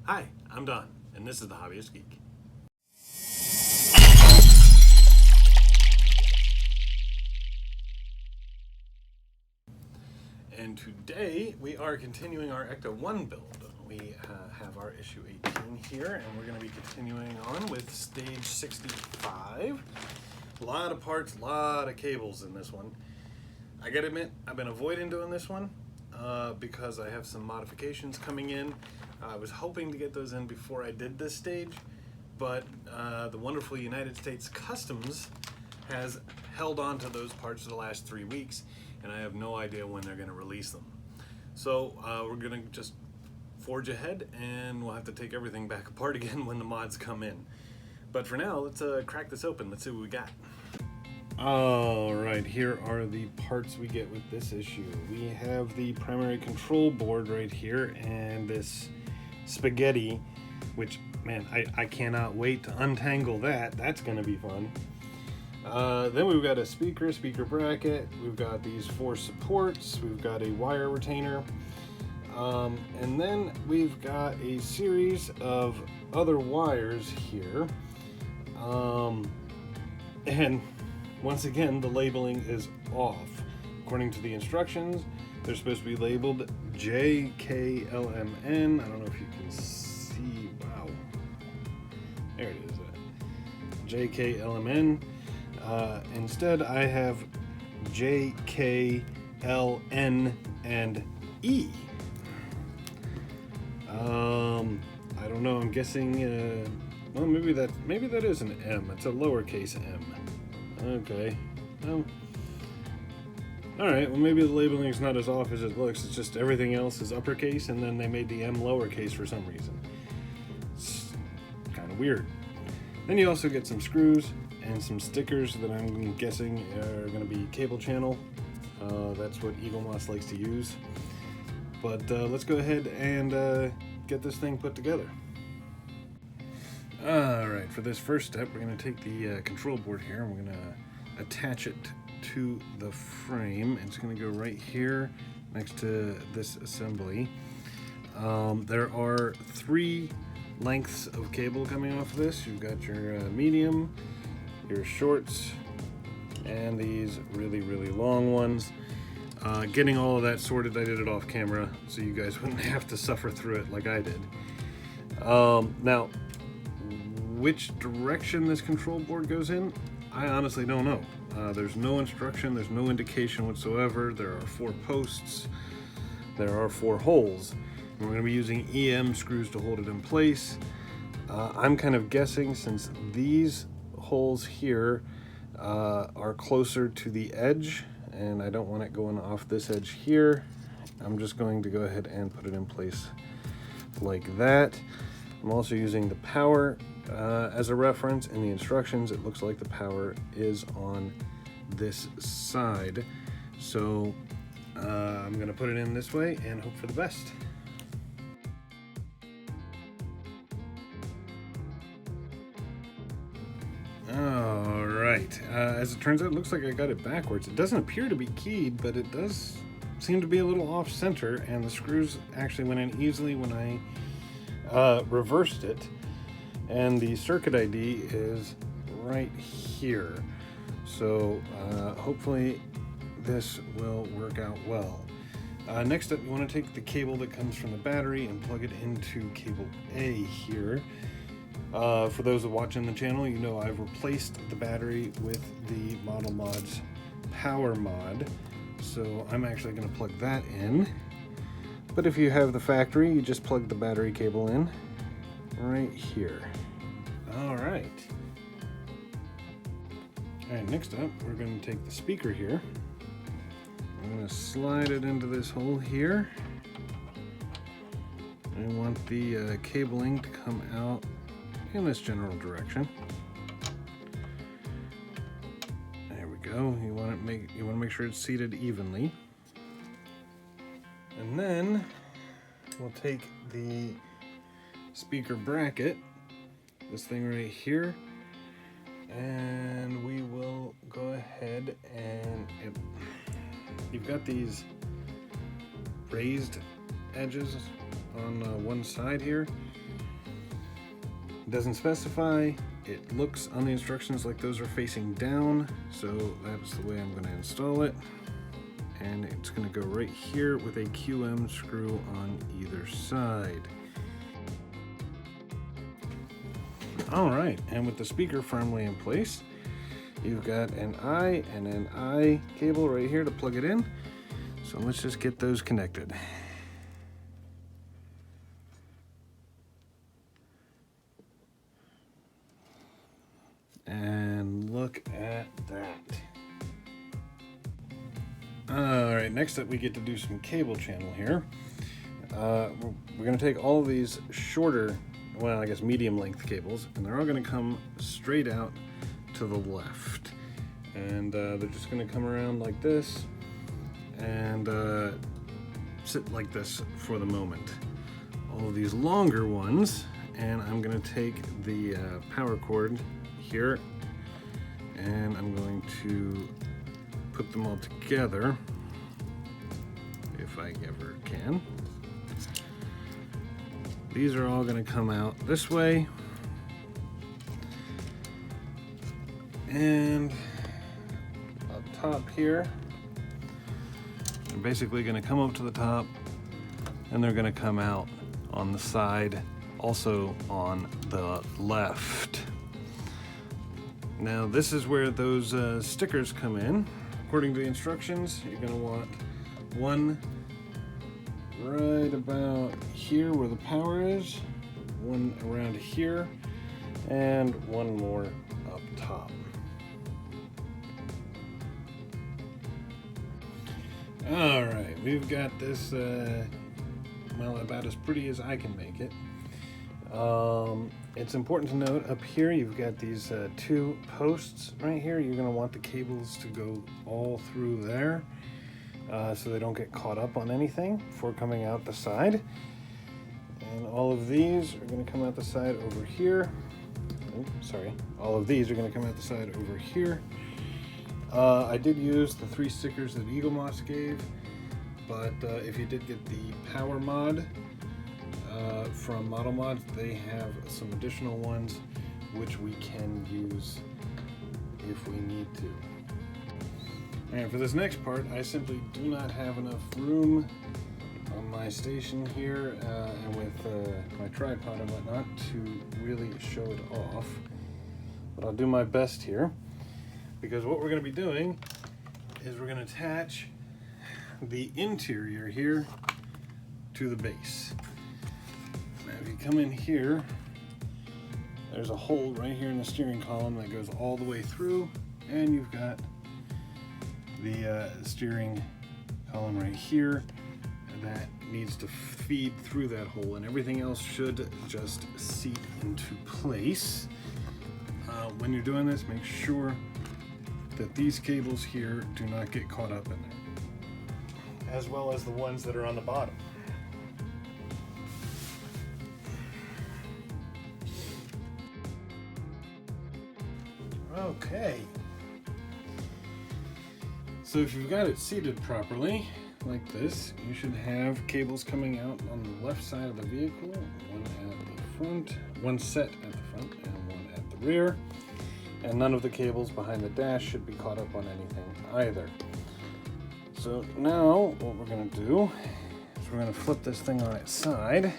Hi, I'm Don, and this is the Hobbyist Geek. And today we are continuing our Ecto-1 build. We have our issue 18 here, and we're going to be continuing on with stage 65. A lot of parts, a lot of cables in this one. I gotta admit, I've been avoiding doing this one because I have some modifications coming in. I was hoping to get those in before I did this stage, but the wonderful United States Customs has held on to those parts for the last 3 weeks, and I have no idea when they're going to release them. So we're going to just forge ahead, and we'll have to take everything back apart again when the mods come in. But for now, let's crack this open. Let's see what we got. Alright, here are the parts we get with this issue. We have the primary control board right here, and this spaghetti, which, man, I cannot wait to untangle that. That's going to be fun. Then we've got a speaker bracket, we've got these 4 supports, we've got a wire retainer, and then we've got a series of other wires here, and once again the labeling is off. According to the instructions, they're supposed to be labeled JKLMN. I don't know if you can see, wow, there it is, JKLMN. Instead, I have J, K, L, N, and E. I don't know. I'm guessing. Well, maybe that is an M. It's a lowercase m. Okay. Well, all right. Well, maybe the labeling is not as off as it looks. It's just everything else is uppercase, and then they made the M lowercase for some reason. It's kind of weird. Then you also get some screws and some stickers that I'm guessing are going to be cable channel. That's what Eagle Moss likes to use. But let's go ahead and get this thing put together. Alright, for this first step, we're going to take the control board here and we're going to attach it to the frame. It's going to go right here next to this assembly. There are 3 lengths of cable coming off of this. You've got your medium, your shorts, and these really long ones. Getting all of that sorted, I did it off camera so you guys wouldn't have to suffer through it like I did. Now, which direction this control board goes in, I honestly don't know. There's no instruction, there's no indication whatsoever. There are 4 posts, there are 4 holes. We're going to be using EM screws to hold it in place. I'm kind of guessing, since these holes here are closer to the edge and I don't want it going off this edge here, I'm just going to go ahead and put it in place like that. I'm also using the power as a reference. In the instructions, it looks like the power is on this side, so I'm going to put it in this way and hope for the best. Alright, as it turns out, it looks like I got it backwards. It doesn't appear to be keyed, but it does seem to be a little off center, and the screws actually went in easily when I reversed it. And the circuit ID is right here. So hopefully this will work out well. Next up, you want to take the cable that comes from the battery and plug it into cable A here. For those watching the channel, you know I've replaced the battery with the Model Mods power mod, so I'm actually going to plug that in. But if you have the factory, you just plug the battery cable in right here. Alright, next up, we're going to take the speaker here. I'm going to slide it into this hole here. I want the cabling to come out in this general direction. There we go. You want to make sure it's seated evenly. And then we'll take the speaker bracket, this thing right here, and we will go ahead and you've got these raised edges on one side here. It doesn't specify. It looks on the instructions like those are facing down, so that's the way I'm going to install it. And it's going to go right here with a QM screw on either side. All right, and with the speaker firmly in place, you've got an I and an I cable right here to plug it in. So let's just get those connected. And look at that. All right, next up we get to do some cable channel here. We're going to take all of these shorter, well, I guess medium length cables, and they're all going to come straight out to the left. And they're just going to come around like this and sit like this for the moment. All of these longer ones, and I'm going to take the power cord here and I'm going to put them all together if I ever can. These are all going to come out this way, and up top here they're basically going to come up to the top and they're going to come out on the side, also on the left. Now this is where those stickers come in. According to the instructions, you're going to want one right about here where the power is, one around here, and one more up top. All right, we've got this, well, about as pretty as I can make it. It's important to note up here you've got these two posts right here. You're going to want the cables to go all through there so they don't get caught up on anything before coming out the side. And all of these are going to come out the side over here. Oh, sorry. All of these are going to come out the side over here. I did use the 3 stickers that Eagle Moss gave, but if you did get the power mod from Model Mods, they have some additional ones which we can use if we need to. And for this next part, I simply do not have enough room on my station here and with my tripod and whatnot to really show it off. But I'll do my best here, because what we're going to be doing is we're going to attach the interior here to the base. Now if you come in here, there's a hole right here in the steering column that goes all the way through, and you've got the steering column right here that needs to feed through that hole, and everything else should just seat into place. When you're doing this, make sure that these cables here do not get caught up in there, as well as the ones that are on the bottom. Okay, so if you've got it seated properly like this, you should have cables coming out on the left side of the vehicle, one at the front, one set at the front and one at the rear, and none of the cables behind the dash should be caught up on anything either. So now what we're going to do is we're going to flip this thing on its side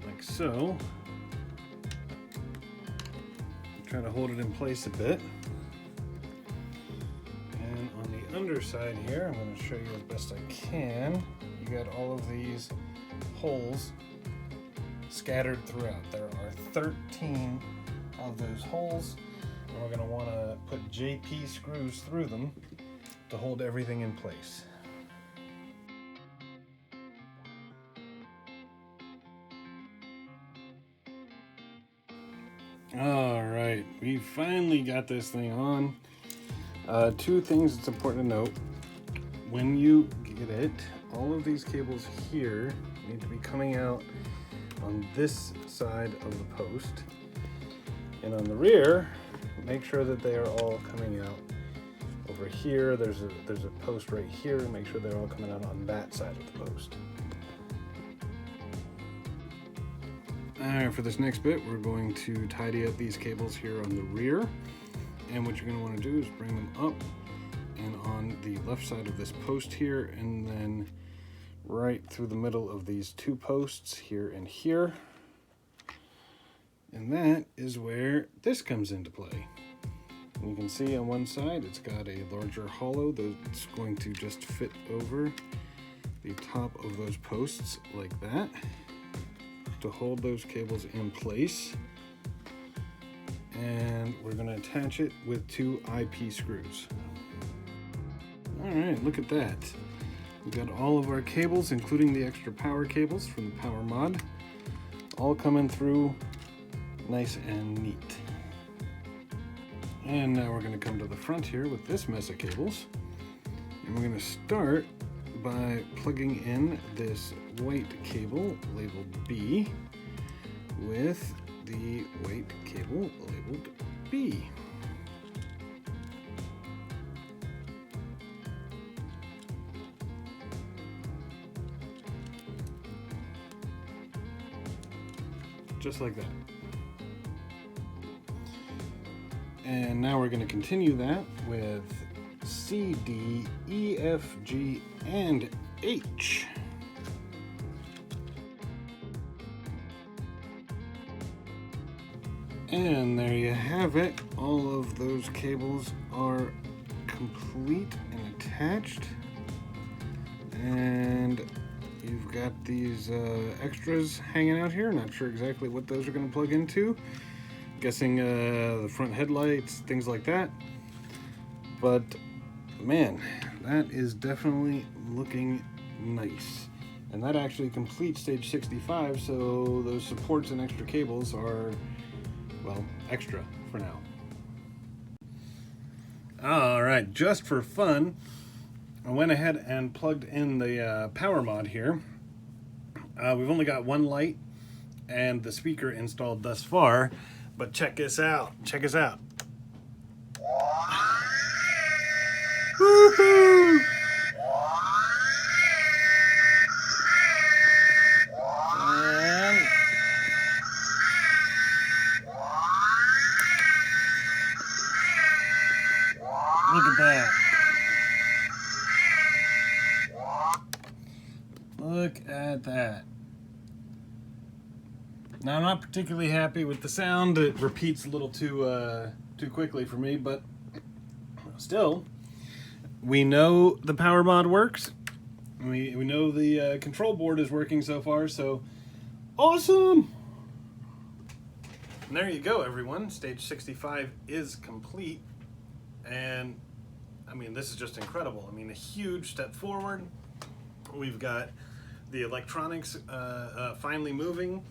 like so. Try to hold it in place a bit. And on the underside here, I'm going to show you as best I can. You got all of these holes scattered throughout. There are 13 of those holes, and we're going to want to put JP screws through them to hold everything in place. All right, we finally got this thing on. Two things it's important to note. When you get it, all of these cables here need to be coming out on this side of the post. And on the rear, make sure that they are all coming out over here. There's a post right here. Make sure they're all coming out on that side of the post. Alright, for this next bit, we're going to tidy up these cables here on the rear. And what you're going to want to do is bring them up and on the left side of this post here, and then right through the middle of these two posts here and here. And that is where this comes into play. And you can see on one side it's got a larger hollow that's going to just fit over the top of those posts like that to hold those cables in place. And we're going to attach it with two IP screws. Alright, look at that. We've got all of our cables, including the extra power cables from the power mod, all coming through nice and neat. And now we're going to come to the front here with this mess of cables. And we're going to start by plugging in this white cable labeled B with the white cable labeled B. Just like that. And now we're going to continue that with C, D, E, F, G, and H. And there you have it. All of those cables are complete and attached. And you've got these extras hanging out here. Not sure exactly what those are going to plug into. Guessing the front headlights, things like that. But man, that is definitely looking nice. And that actually completes stage 65, so those supports and extra cables are, well, extra for now. Alright, just for fun, I went ahead and plugged in the power mod here. We've only got one light and the speaker installed thus far, but check this out. Check us out. Woohoo! And look at that. Look at that. Now, I'm not particularly happy with the sound. It repeats a little too quickly for me, but still, we know the power mod works. We know the control board is working so far, so awesome! And there you go, everyone. Stage 65 is complete, and I mean, this is just incredible. I mean, a huge step forward. We've got the electronics finally moving.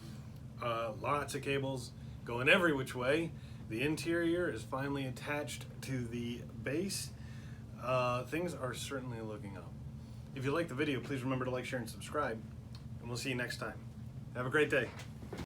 Lots of cables going every which way. The interior is finally attached to the base. Things are certainly looking up. If you like the video, please remember to like, share, and subscribe. And we'll see you next time. Have a great day.